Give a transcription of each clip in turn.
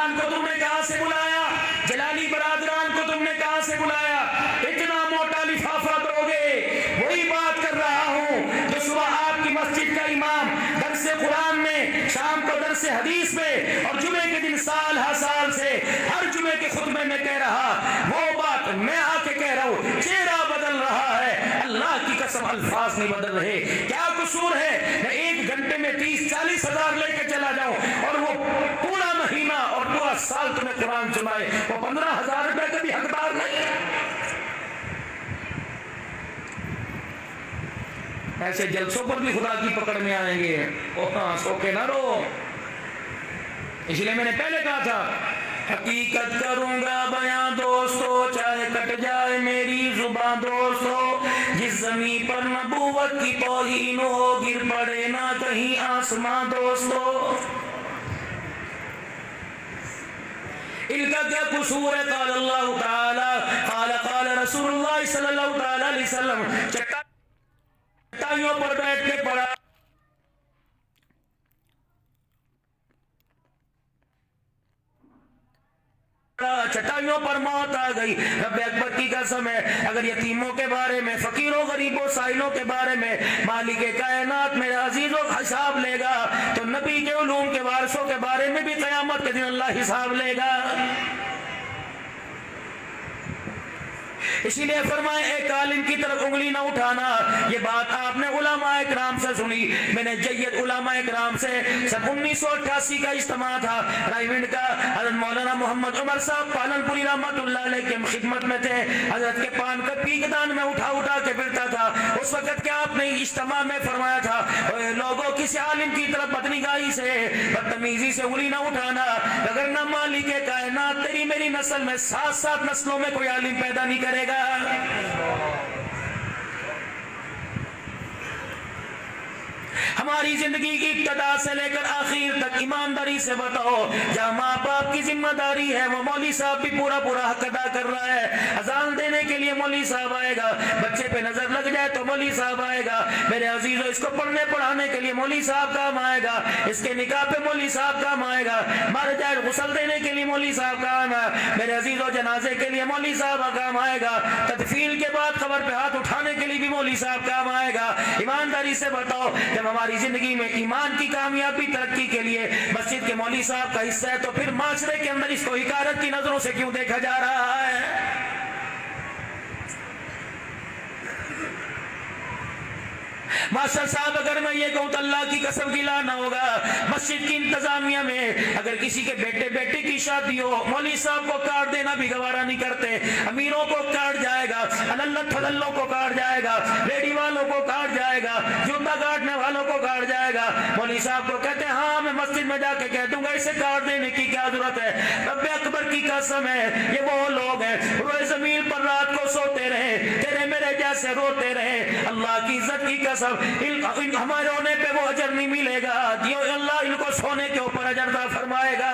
बरादरान को तुमने कहां से बुलाया? जलाली बरादरान को तुमने कहां से बुलाया? इतना मोटा लिफाफा दोगे? वही बात कर रहा हूं जो सुबह आपकी मस्जिद का इमाम दरसे कुरान में, शाम को दरसे हदीस में और जुमे के दिन साल हर साल से हर जुमे के खुतबे में कह रहा, वो बात मैं आके कह रहा हूं। चेहरा बदल रहा है, अल्लाह की कसम अल्फाज नहीं बदल रहे। क्या कसूर है मैं 1 घंटे में 30-40 हजार लेके चला जाऊं और वो पूरा महीना और पूरा साल तुम्हें कुरान सुनाए? वो 15,000 रुपए का भी हकदार नहीं। ऐसे जलसों पर भी खुदा की पकड़ में आएंगे। ओ हाँ, सो के ना रो। इसलिए मैंने पहले कहा था, हकीकत करूंगा बयां दोस्तों, चाहे कट जाए मेरी जुबान दोस्तों। जिस जमीन पर नबूवत की तौहीन हो, गिर पड़े ना कहीं आसमां दोस्तों। इनका क्या कसूर है? क़ाल अल्लाह ताला क़ाल रसूलुल्लाह सल्लल्लाहु ताला अलैहि वसल्लम। चट्टाइयों पर बैठ के पड़ा, चट्टाइयों पर मौत आ गई। रब अकबर की कसम है, अगर यतीमों के बारे में, फकीरों गरीबों साइलों के बारे में मालिक कायनात मेरे अजीजों हिसाब लेगा, तो नबी के उलूम के वारिसों के बारे में भी क़यामत के दिन अल्लाह हिसाब लेगा। इसीलिए फरमाए एक आलिम की तरफ उंगली ना उठाना। ये बात आपने उलमाए किराम से सुनी, मैंने जय्यद उलमाए किराम से। सन 1988 का इज्तिमा था रायविंड का। हज़रत मौलाना मोहम्मद उमर साहब पालनपुरी रहमतुल्लाह अलैह की खिदमत में थे। हजरत के पान का पीकदान में उठा उठा के फिरता था। उस वक्त क्या आपने इज्तिमा में फरमाया था, लोगों किसी आलिम की तरफ बदनिगाही से, बदतमीजी से उंगली ना उठाना, अगर ना मालिक कायनात तेरी मेरी नस्ल में 7-7 नस्लों में कोई आलिम पैदा नहीं करेगा। हमारी जिंदगी की इब्तिदा से लेकर आखिर तक ईमानदारी से बताओ, जहाँ माँ बाप की जिम्मेदारी है वो मौली साहब भी पूरा हक अदा कर रहा है। अजान देने के लिए मौली साहब आएगा, बच्चे पे नजर लग जाए तो मौली साहब आएगा। मेरे अजीजों, इसको पढ़ने पढ़ाने के लिए मौली साहब काम आएगा, इसके निकाह पे मौली साहब काम आएगा, मर जाए गुस्ल देने के लिए मौली साहब काम आएगा। मेरे अजीजों, जनाजे के लिए मौली साहब काम आएगा, तदफीन के बाद खबर पे हाथ उठाने के लिए भी मौली साहब काम आएगा। ईमानदारी से बताओ, जब हमारी जिंदगी में ईमान की कामयाबी तरक्की के लिए मस्जिद के मौली साहब का हिस्सा है, तो फिर माशरे के अंदर इसको हिकारत की नजरों से क्यों देखा जा रहा है? मास्टर साहब, अगर मैं ये कहूं तो अल्लाह की कसम गिलाना होगा। मस्जिद की इंतजामिया में अगर किसी के बेटे बेटी की शादी हो, मौली साहब को कार्ड देना भी गवारा नहीं करते। अमीरों को कार्ड जाएगा, अल्लाह को कार्ड जाएगा, रेडी वालों को कार्ड जाएगा, जूता काटने वालों को कार्ड जाएगा। मौली साहब को कहते हैं हाँ मैं मस्जिद में जाके कह दूंगा, इसे कार्ड देने की क्या जरूरत है? रब्बे अकबर की कसम है, ये वो लोग हैं रोए जमीन पर रात को सोते रहे, तेरे मेरे जैसे रोते रहे। अल्लाह की इज्जत की कसम, हमारे रोने पे वो अजर नहीं मिलेगा, अल्लाह इनको सोने के ऊपर अजर फरमाएगा।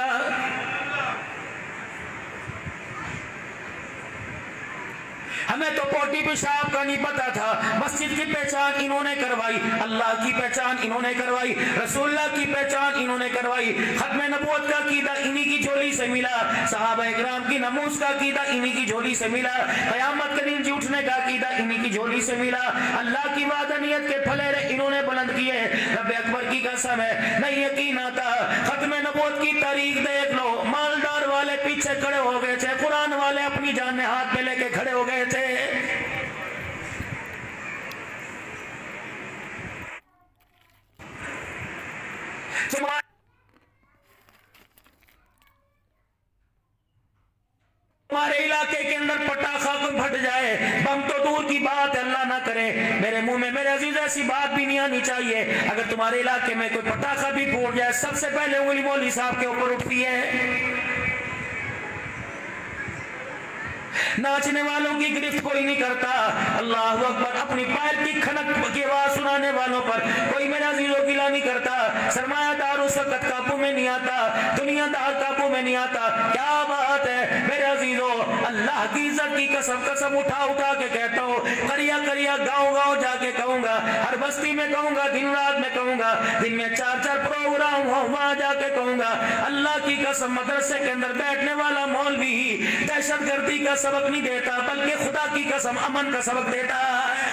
हमें तो पोटी पेशाब का नहीं पता था। मस्जिद की पहचान इन्होंने करवाई, अल्लाह की पहचान इन्होंने करवाई, रसूलुल्लाह की पहचान इन्होंने करवाई। खत्म नबूवत का कीदा इन्हीं की झोली से मिला, सहाबा इकराम की नमूज का कीदा इन्हीं की झोली से मिला, क़यामत के दिन जी उठने का कीदा इन्हीं की झोली से मिला। अल्लाह की वादनियत के फलेरे इन्होंने बुलंद किए। रब अकबर की कसम है, नहीं यकीन आता। खत्म नबूवत की तारीख देख लो, मालदार वाले पीछे खड़े हो गए थे, कुरान वाले अपनी जान हाथ में लेके खड़े हो गए थे। हमारे इलाके के अंदर पटाखा को फट जाए, बम तो दूर की बात है, अल्लाह ना करे मेरे मुंह में मेरे अजीज ऐसी बात भी नहीं आनी चाहिए। अगर तुम्हारे इलाके में कोई पटाखा भी फूट जाए, सबसे पहले उंगली मौली साहब के ऊपर उठती है। नाचने वालों की गिरफ्त कोई नहीं करता। अल्लाह अकबर, अपनी पैर की खनक की आवाज सुनाने वालों पर कोई मेरे अजीजों गिला नहीं करता, सरमायादार उस वक्त काबू में नहीं आता, दुनियादार काबू में नहीं आता। क्या बात है मेरे अजीजों, अल्लाह की इज्जत की कसम कसम उठा उठा के कहता हूँ, करिया करिया गाँव गाँव जाके कहूंगा, हर बस्ती में कहूंगा, दिन रात में कहूंगा, दिन में 4-4 प्रोग्राम हो वहां जाके कहूंगा। अल्लाह की कसम मदरसे के अंदर बैठने वाला मौलवी दहशतगर्दी का सबक नहीं देता, बल्कि खुदा की कसम अमन का सबक देता है।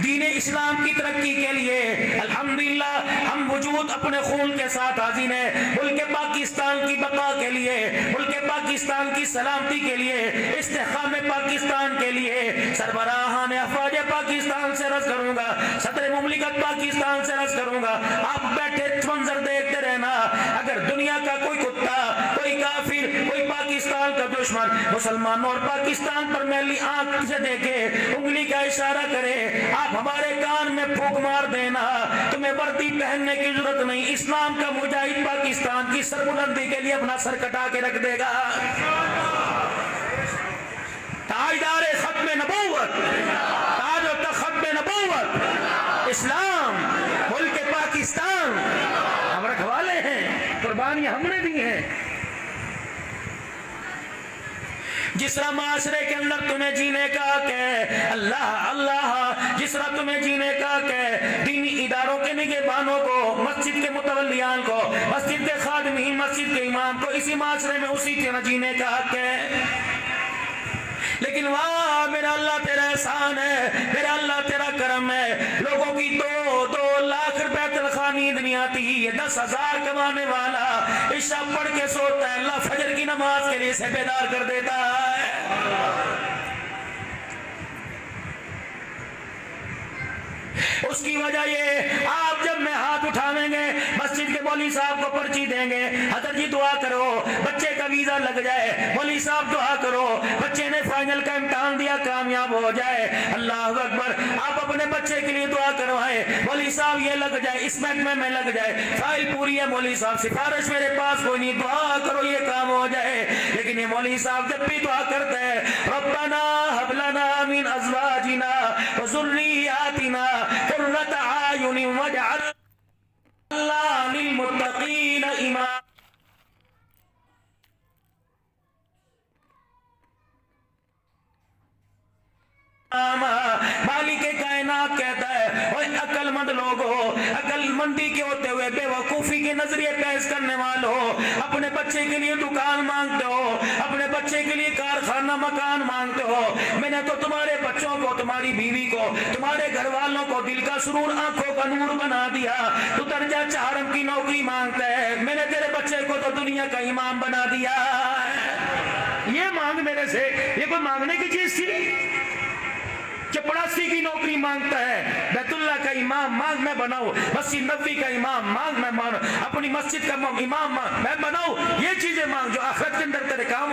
दीन इस्लाम की तरक्की के लिए अल्हम्दुलिल्लाह हम वजूद अपने खून के साथ हाजिर हैं। मुल्क पाकिस्तान की बका के लिए, मुल्क पाकिस्तान की सलामती के लिए, इस्तेहकाम पाकिस्तान के लिए सरबराहान अफवाज पाकिस्तान से अर्ज करूंगा, सदर मुमलिकत पाकिस्तान से अर्ज करूंगा, आप बैठे मंजर देखते रहना। अगर दुनिया का कोई कुत्ता, कोई काफिर, कोई पाकिस्तान का दुश्मन मुसलमानों और पाकिस्तान पर मैली आंख से देखे, उंगली का इशारा करे, आप हमारे कान में फूंक मार देना, तुम्हें वर्दी पहनने की जरूरत नहीं, इस्लाम का मुजाहिद पाकिस्तान की सरबुलंदी के लिए अपना सर कटा के रख देगा। ताजदार खत्म नबूवत, ताज और खत्म नबूवत इस्लाम, मुल्क पाकिस्तान हम रखवाले हैं, कुर्बानियां हमने दी हैं। जिस तरह माशरे के अंदर तुम्हें जीने का हक है, अल्लाह अल्लाह, जिस तरह तुम्हें जीने का हक है, दीनी इदारों के निगहबानों को, मस्जिद के मुतवल्लियान को, मस्जिद के खादिमीन, मस्जिद के इमाम को इसी माशरे में उसी तरह जीने का हक है। लेकिन वाह मेरा अल्लाह तेरा एहसान है, मेरा अल्लाह तेरा करम है, लोगों की 2-2 लाख रुपए तनख्वाह नींद नहीं आती, ये 10,000 कमाने वाला इशा पढ़ के सोता है, अल्लाह फजर की नमाज के लिए से बेदार कर देता है। उसकी वजह ये, आप जब मैं हाथ उठावेंगे, मस्जिद के मौलवी साहब को पर्ची देंगे, हजरत जी दुआ करो बच्चे का वीजा लग जाए, मौलवी साहब दुआ करो बच्चे ने फाइनल का इम्तिहान दिया कामयाब हो जाए, अल्लाह अकबर, आप अपने बच्चे के लिए दुआ करवाएं, मौलवी साहब ये लग जाए, इस महकमे में लग जाए, फाइल पूरी है मौलवी साहब, सिफारिश मेरे पास कोई नहीं, दुआ करो ये काम हो जाए। लेकिन ये मौलवी साहब जब भी दुआ करते हैं, रब्बना हब लना मिन अज़वाजिना व ज़ुर्रिय्यातिना कुर्रत आयुनि वजअलना लिलमुत्तक़ीन इमामा। मालिक कायनात कहता है, ओए अक्लमंद लोगो, अक्लमंदी के होते हुए बेवकूफी के नजरिए पेश करने वालों, अपने बच्चे के लिए दुकान मांगते हो, अपने बच्चे के लिए कारखाना मकान मांगते हो, मैंने तो तुम्हारे बच्चों को, तुम्हारी बीवी को, तुम्हारे घर वालों को दिल का सुरूर, आंखों का नूर बना दिया, तू दर्जा 4 की नौकरी मांगता है, मैंने तेरे बच्चे को तो दुनिया का इमाम बना दिया। ये मांग मेरे से, ये कोई मांगने की चीज थी? चपड़ासी की नौकरी मांगता है, बैतुल्लाह का इमाम मांग मैं बनाऊं, मस्जिद नबवी का इमाम मांग मैं अपनी मस्जिद का इमाम मैं बनाऊं, ये चीजें मांग जो आखिरत के अंदर तेरे काम